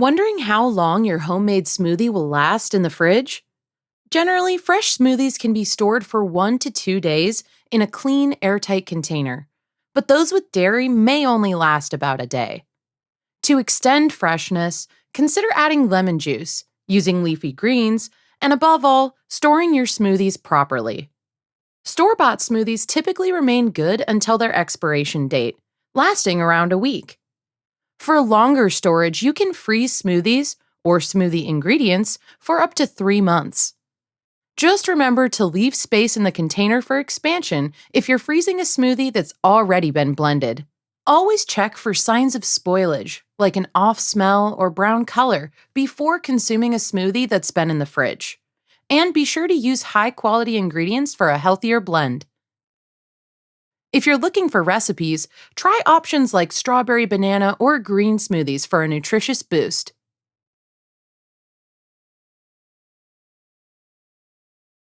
Wondering how long your homemade smoothie will last in the fridge? Generally, fresh smoothies can be stored for 1 to 2 days in a clean, airtight container, but those with dairy may only last about a day. To extend freshness, consider adding lemon juice, using leafy greens, and above all, storing your smoothies properly. Store bought smoothies typically remain good until their expiration date, lasting around a week. For longer storage, you can freeze smoothies or smoothie ingredients for up to 3 months. Just remember to leave space in the container for expansion if you're freezing a smoothie that's already been blended. Always check for signs of spoilage, like an off smell or brown color, before consuming a smoothie that's been in the fridge. And be sure to use high quality ingredients for a healthier blend. If you're looking for recipes, try options like strawberry banana or green smoothies for a nutritious boost.